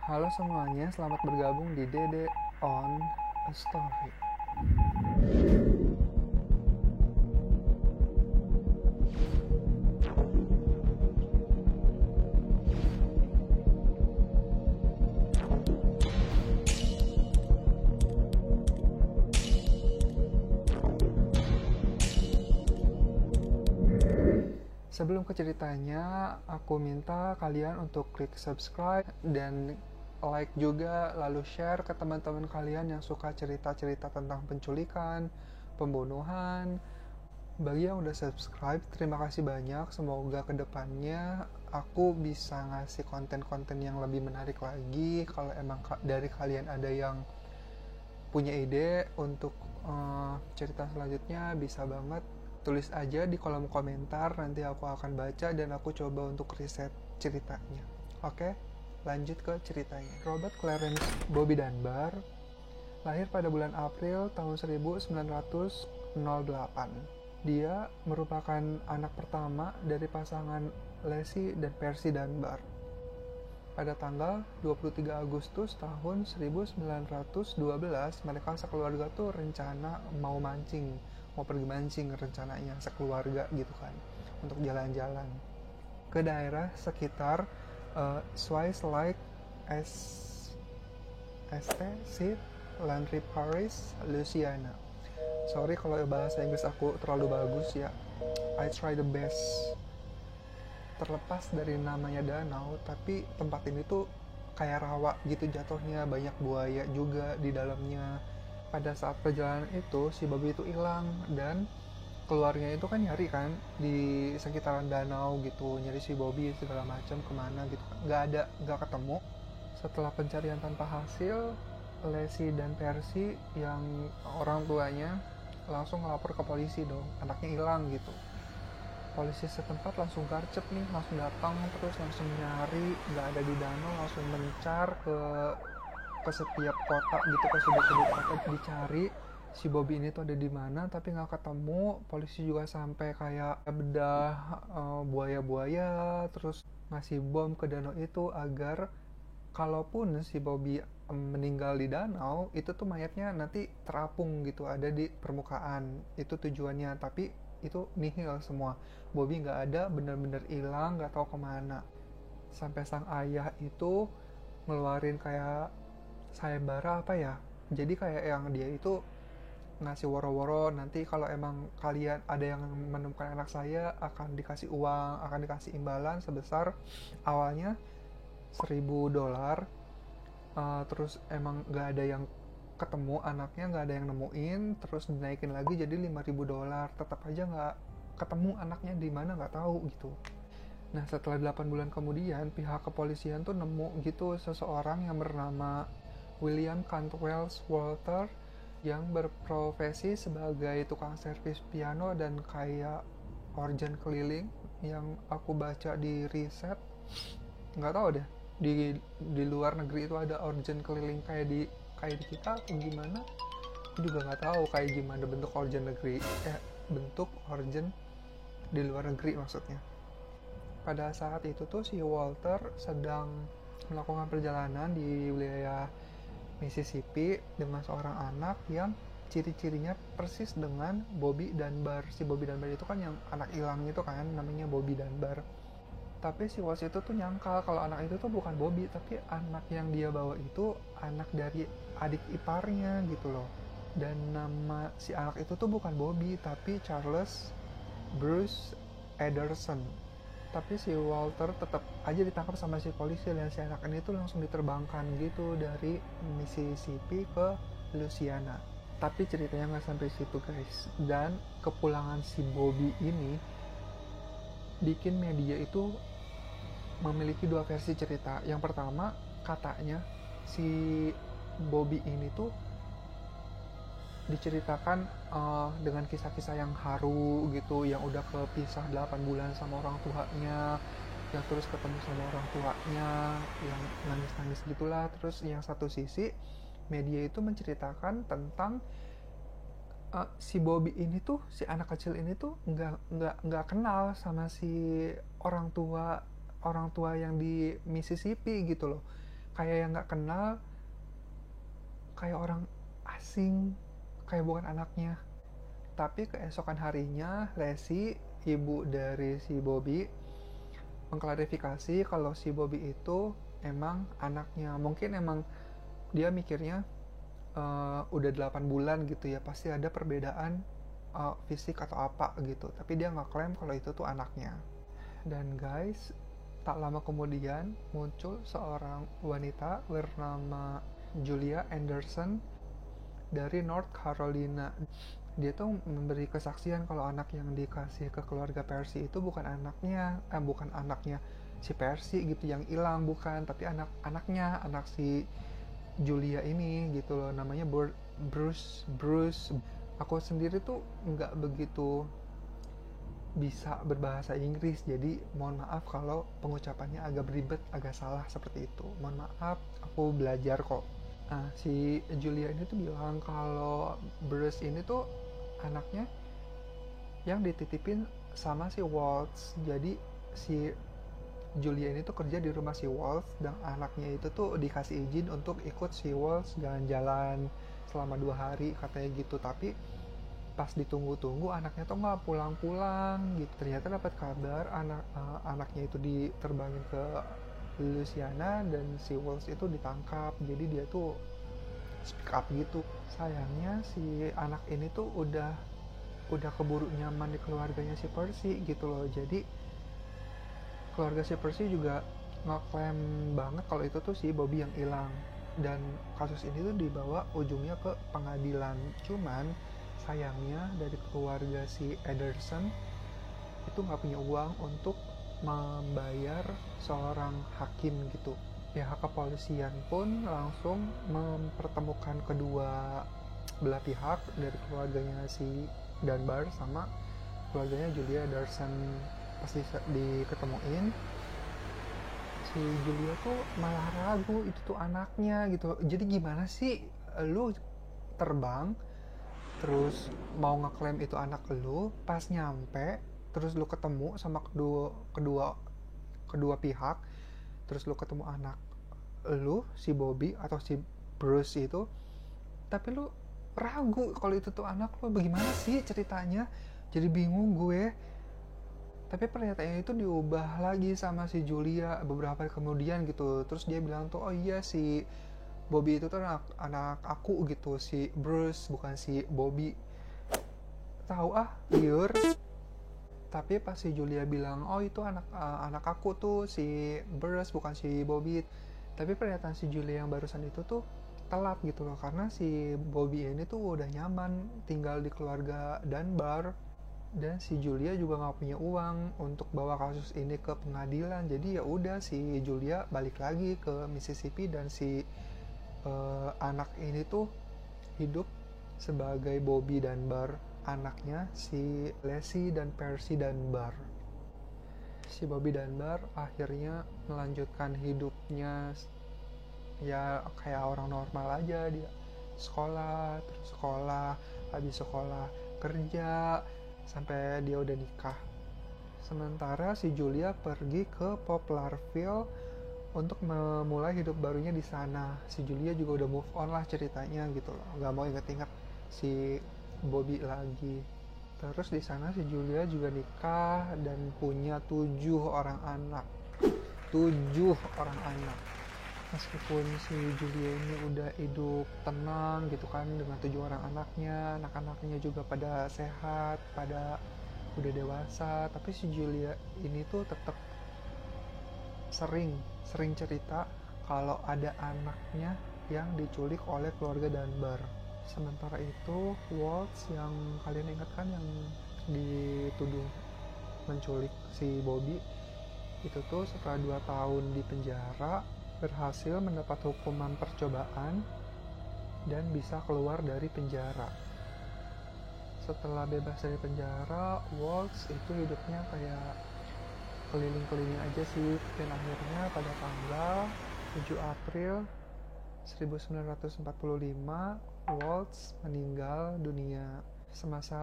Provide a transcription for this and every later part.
Halo semuanya, selamat bergabung di Dede on a Story. Sebelum ke ceritanya, aku minta kalian untuk klik subscribe dan like juga, lalu share ke teman-teman kalian yang suka cerita-cerita tentang penculikan, pembunuhan. Bagi yang udah subscribe, terima kasih banyak. Semoga kedepannya aku bisa ngasih konten-konten yang lebih menarik lagi. Kalau emang dari kalian ada yang punya ide untuk cerita selanjutnya, bisa banget tulis aja di kolom komentar, nanti aku akan baca dan aku coba untuk riset ceritanya. Oke, lanjut ke ceritanya. Robert Clarence Bobby Dunbar lahir pada bulan April tahun 1908. Dia merupakan anak pertama dari pasangan Leslie dan Percy Dunbar. Pada tanggal 23 Agustus tahun 1912, mereka sekeluarga tuh rencana mau pergi mancing rencananya sekeluarga gitu kan, untuk jalan-jalan ke daerah sekitar Swiss Lake St. Landry Parish, Louisiana. Sorry kalau bahasa Inggris aku terlalu bagus ya. I try the best. Terlepas dari namanya danau, tapi tempat ini tuh kayak rawa gitu jatuhnya, banyak buaya juga di dalamnya. Pada saat perjalanan itu, si Bobby itu hilang dan keluarnya itu kan nyari kan di sekitaran danau gitu, nyari si Bobby segala macam kemana gitu, nggak ketemu. Setelah pencarian tanpa hasil, Leslie dan Percy yang orang tuanya langsung ngelapor ke polisi dong, anaknya hilang gitu. Polisi setempat langsung garcep nih, langsung datang terus langsung nyari, nggak ada di danau, langsung mencar ke setiap kota gitu, ke sudut-sudut kota dicari si Bobby ini tuh ada di mana, tapi nggak ketemu. Polisi juga sampai kayak bedah buaya-buaya, terus ngasih bom ke danau itu agar kalaupun si Bobby meninggal di danau, itu tuh mayatnya nanti terapung gitu, ada di permukaan. Itu tujuannya, tapi itu nihil semua. Bobby nggak ada, bener-bener hilang, nggak tahu kemana. Sampai sang ayah itu ngeluarin kayak sayembara apa ya, jadi kayak yang dia itu ngasih woro-woro, nanti kalau emang kalian ada yang menemukan anak saya akan dikasih uang, akan dikasih imbalan sebesar awalnya $1.000. Terus emang nggak ada yang ketemu anaknya, nggak ada yang nemuin, terus dinaikin lagi jadi $5.000. Tetap aja nggak ketemu anaknya di mana, nggak tahu gitu. Nah, setelah 8 bulan kemudian, pihak kepolisian tuh nemu gitu seseorang yang bernama William Cantwell Walter yang berprofesi sebagai tukang servis piano dan kayak organ keliling. Yang aku baca di riset, nggak tahu deh, di luar negeri itu ada organ keliling kayak di kita atau gimana, aku juga nggak tahu kayak gimana bentuk organ di luar negeri maksudnya. Pada saat itu tuh si Walter sedang melakukan perjalanan di wilayah Mississippi dengan seorang anak yang ciri-cirinya persis dengan Bobby Dunbar. Si Bobby Dunbar itu kan yang anak hilang itu kan, namanya Bobby Dunbar. Tapi si Walter itu tuh nyangkal kalau anak itu tuh bukan Bobby, tapi anak yang dia bawa itu anak dari adik iparnya gitu loh. Dan nama si anak itu tuh bukan Bobby, tapi Charles Bruce Ederson. Tapi si Walter tetap aja ditangkap sama si polisi dan si anak ini tuh langsung diterbangkan gitu dari Mississippi ke Louisiana. Tapi ceritanya nggak sampai situ guys. Dan kepulangan si Bobby ini bikin media itu memiliki dua versi cerita. Yang pertama, katanya si Bobby ini tuh diceritakan dengan kisah-kisah yang haru gitu, yang udah kepisah 8 bulan sama orang tuanya, yang terus ketemu sama orang tuanya, yang nangis-nangis gitulah. Terus yang satu sisi, media itu menceritakan tentang si Bobby ini tuh, si anak kecil ini tuh nggak kenal sama si orang tua yang di Mississippi gitu loh. kayak yang nggak kenal, kayak orang asing, kayak bukan anaknya. Tapi keesokan harinya Lesi, ibu dari si Bobby, mengklarifikasi kalau si Bobby itu emang anaknya. Mungkin emang dia mikirnya udah 8 bulan gitu ya, pasti ada perbedaan fisik atau apa gitu. Tapi dia nggak klaim kalau itu tuh anaknya. Dan guys, tak lama kemudian muncul seorang wanita bernama Julia Anderson dari North Carolina. Dia tuh memberi kesaksian kalau anak yang dikasih ke keluarga Percy itu bukan anaknya si Percy gitu yang hilang, bukan, tapi anak si Julia ini gitu loh, namanya Bruce. Aku sendiri tuh nggak begitu bisa berbahasa Inggris, jadi mohon maaf kalau pengucapannya agak beribet, agak salah seperti itu, mohon maaf, aku belajar kok. Nah, si Julia ini tuh bilang kalau Bruce ini tuh anaknya yang dititipin sama si Waltz. Jadi si Julia ini tuh kerja di rumah si Waltz, dan anaknya itu tuh dikasih izin untuk ikut si Waltz jalan-jalan selama 2 hari katanya gitu. Tapi pas ditunggu-tunggu anaknya tuh nggak pulang-pulang gitu. Ternyata dapat kabar anaknya itu diterbangin ke Louisiana dan si Waltz itu ditangkap. Jadi dia tuh speak up gitu. Sayangnya si anak ini tuh udah keburu nyaman di keluarganya si Percy gitu loh. Jadi keluarga si Percy juga ngeklaim banget kalau itu tuh si Bobby yang hilang, dan kasus ini tuh dibawa ujungnya ke pengadilan. Cuman sayangnya dari keluarga si Ederson itu nggak punya uang untuk membayar seorang hakim gitu. Pihak kepolisian pun langsung mempertemukan kedua belah pihak, dari keluarganya si Dunbar sama keluarganya Julia Ederson. Pas diketemuin, si Julia tuh malah ragu itu tuh anaknya gitu. Jadi gimana sih lu terbang terus mau ngeklaim itu anak lu, pas nyampe terus lu ketemu sama kedua pihak, terus lu ketemu anak lu si Bobby atau si Bruce itu, tapi lu ragu kalau itu tuh anak lu. Bagaimana sih ceritanya? Jadi bingung gue. Tapi pernyataannya itu diubah lagi sama si Julia beberapa hari kemudian gitu. Terus dia bilang tuh, oh iya si Bobby itu tuh anak aku gitu, si Bruce bukan si Bobby. Tahu liur. Tapi pas si Julia bilang, oh itu anak aku tuh si Bruce bukan si Bobby. Tapi pernyataan si Julia yang barusan itu tuh telat gitu loh, karena si Bobby ini tuh udah nyaman tinggal di keluarga Dunbar, dan si Julia juga nggak punya uang untuk bawa kasus ini ke pengadilan. Jadi ya udah, si Julia balik lagi ke Mississippi, dan si anak ini tuh hidup sebagai Bobby Dunbar, anaknya si Lesi dan Percy Dunbar. Si Bobby Dunbar akhirnya melanjutkan hidupnya ya kayak orang normal aja. Dia sekolah, terus sekolah, habis sekolah kerja, sampai dia udah nikah. Sementara si Julia pergi ke Poplarville untuk memulai hidup barunya di sana. Si Julia juga udah move on lah ceritanya gitu loh, nggak mau inget-inget si Bobby lagi. Terus di sana si Julia juga nikah dan punya 7 orang anak. 7 orang anak. Meskipun si Julia ini udah hidup tenang gitu kan dengan 7 orang anaknya, anak-anaknya juga pada sehat, pada udah dewasa, tapi si Julia ini tuh tetap sering cerita kalau ada anaknya yang diculik oleh keluarga Dunbar. Sementara itu Waltz yang kalian ingat kan, yang dituduh menculik si Bobby, itu tuh setelah 2 tahun di penjara berhasil mendapat hukuman percobaan dan bisa keluar dari penjara. Setelah bebas dari penjara, Waltz itu hidupnya kayak keliling-keliling aja sih, dan akhirnya pada tanggal 7 April 1945 Waltz meninggal dunia. Semasa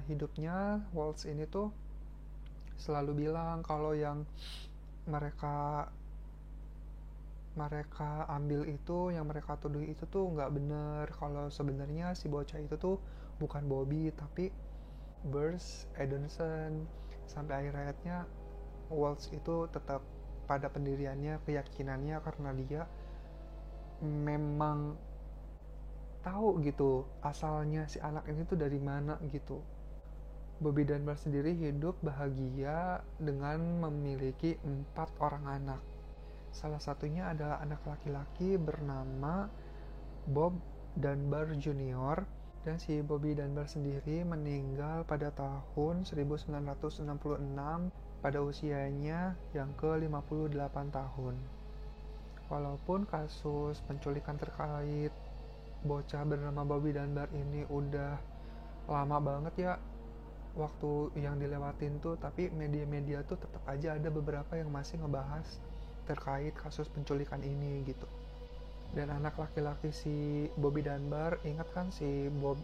hidupnya Waltz ini tuh selalu bilang kalau yang mereka mereka ambil itu, yang mereka tuduh itu tuh nggak bener, kalau sebenarnya si bocah itu tuh bukan Bobby tapi Bruce Ederson. Sampai akhir hayatnya Waltz itu tetap pada pendiriannya, keyakinannya, karena dia memang tahu gitu asalnya si anak ini tuh dari mana gitu. Bobby Dunbar sendiri hidup bahagia dengan memiliki 4 orang anak. Salah satunya adalah anak laki-laki bernama Bob Dunbar Jr. Dan si Bobby Dunbar sendiri meninggal pada tahun 1966 pada usianya yang ke-58 tahun. Walaupun kasus penculikan terkait bocah bernama Bobby Dunbar ini udah lama banget ya waktu yang dilewatin tuh, tapi media-media tuh tetap aja ada beberapa yang masih ngebahas terkait kasus penculikan ini gitu. Dan anak laki-laki si Bobby Dunbar, ingat kan si Bob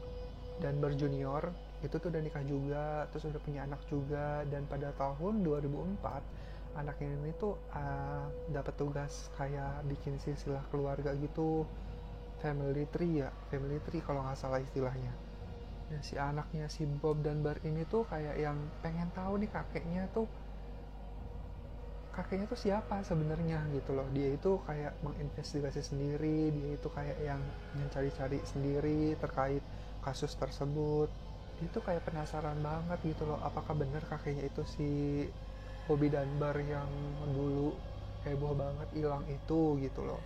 Dunbar Jr. itu tuh udah nikah juga, terus udah punya anak juga, dan pada tahun 2004 anak ini tuh dapat tugas kayak bikin silsilah keluarga gitu, family tree kalau nggak salah istilahnya. Dan si anaknya si Bob Dunbar ini tuh kayak yang pengen tahu nih kakeknya tuh siapa sebenarnya gitu loh. Dia itu kayak menginvestigasi sendiri, dia itu kayak yang mencari-cari sendiri terkait kasus tersebut. Dia tuh kayak penasaran banget gitu loh, apakah benar kakeknya itu si Bobby Dunbar yang dulu heboh banget hilang itu gitu loh.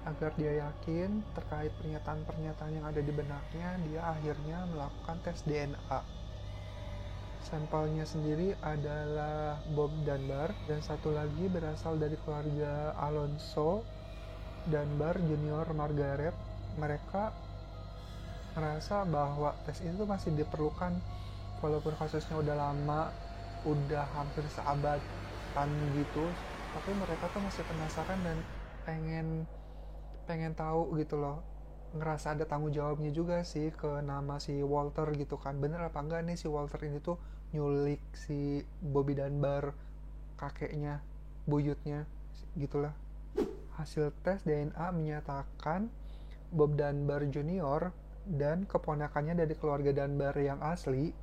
Agar dia yakin terkait pernyataan-pernyataan yang ada di benaknya, dia akhirnya melakukan tes DNA. Sampelnya sendiri adalah Bob Dunbar, dan satu lagi berasal dari keluarga Alonso Dunbar Junior Margaret. Mereka merasa bahwa tes itu masih diperlukan, walaupun kasusnya udah lama, udah hampir seabad gitu, tapi mereka tuh masih penasaran dan pengen tahu gitu loh, ngerasa ada tanggung jawabnya juga sih ke nama si Walter gitu kan. Bener apa enggak nih si Walter ini tuh nyulik si Bobby Dunbar, kakeknya, buyutnya gitulah. Hasil tes DNA menyatakan Bob Dunbar Jr. dan keponakannya dari keluarga Dunbar yang asli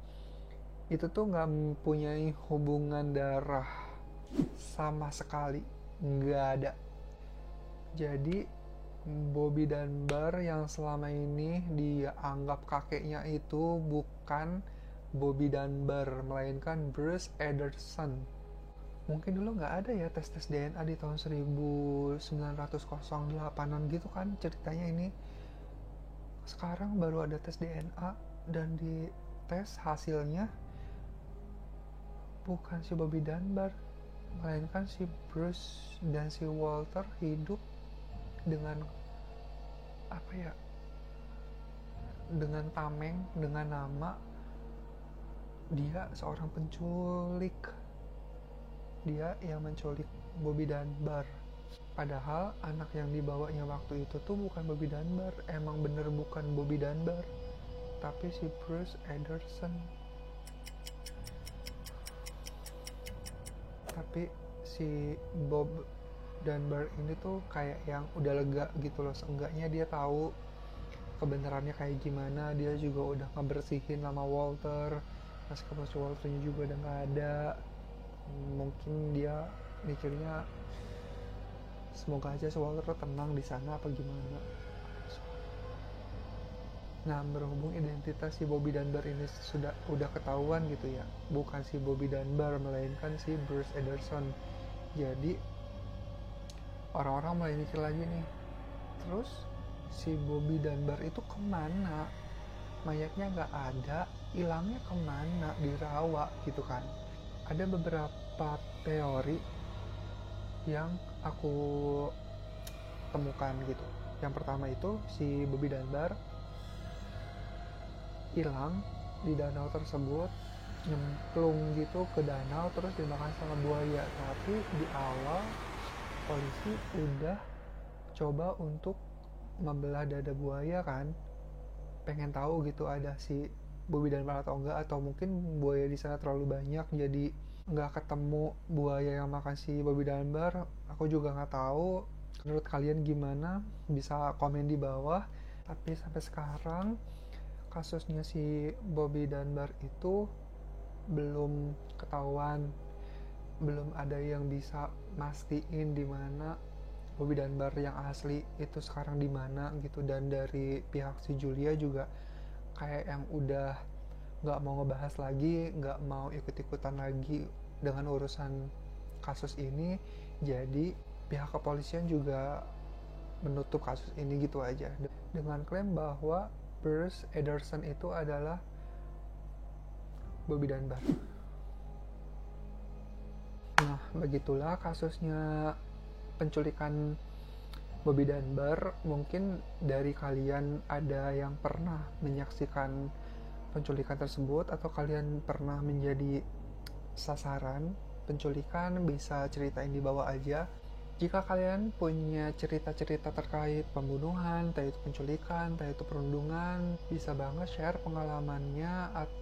itu tuh nggak mempunyai hubungan darah sama sekali, nggak ada. Jadi Bobby Dunbar yang selama ini dia anggap kakeknya itu bukan Bobby Dunbar, melainkan Bruce Ederson. Mungkin dulu nggak ada ya tes-tes DNA di tahun 1908an gitu kan ceritanya ini. Sekarang baru ada tes DNA, dan di tes hasilnya bukan si Bobby Dunbar, melainkan si Bruce dan si Walter hidup dengan dengan tameng, dengan nama dia seorang penculik, dia yang menculik Bobby Dunbar. Padahal anak yang dibawanya waktu itu tuh bukan Bobby Dunbar, emang bener bukan Bobby Dunbar, tapi si Bruce Ederson. Tapi si Bob Dunbar ini tuh kayak yang udah lega gitu loh, seenggaknya dia tahu kebenarannya kayak gimana. Dia juga udah ngebersihin nama Walter, meskipun si Walternya juga udah gak ada. Mungkin dia mikirnya semoga aja si Walter tenang di sana apa gimana. Nah, berhubung identitas si Bobby Dunbar ini udah ketahuan gitu ya, bukan si Bobby Dunbar melainkan si Bruce Ederson. Jadi orang-orang mulai mikir lagi nih, terus si Bobby Dunbar itu kemana? Mayatnya nggak ada, hilangnya kemana? Di rawa gitu kan. Ada beberapa teori yang aku temukan gitu. Yang pertama itu si Bobby Dunbar hilang di danau tersebut, nyemplung gitu ke danau terus dimakan sama buaya. Tapi di awal polisi udah coba untuk membelah dada buaya kan, pengen tahu gitu ada si Bobby Dunbar atau enggak, atau mungkin buaya di sana terlalu banyak jadi nggak ketemu buaya yang makan si Bobby Dunbar. Aku juga nggak tahu. Menurut kalian gimana? Bisa komen di bawah. Tapi sampai sekarang kasusnya si Bobby Dunbar itu belum ketahuan, belum ada yang bisa mastiin di mana Bobby Dunbar yang asli itu sekarang di mana gitu. Dan dari pihak si Julia juga kayak yang udah nggak mau ngebahas lagi, nggak mau ikut-ikutan lagi dengan urusan kasus ini. Jadi pihak kepolisian juga menutup kasus ini gitu aja dengan klaim bahwa Bruce Ederson itu adalah Bobby Dunbar. Nah, begitulah kasusnya penculikan Bobby Dunbar. Mungkin dari kalian ada yang pernah menyaksikan penculikan tersebut atau kalian pernah menjadi sasaran penculikan, bisa ceritain di bawah aja. Jika kalian punya cerita-cerita terkait pembunuhan, entah itu penculikan, entah itu perundungan, bisa banget share pengalamannya atau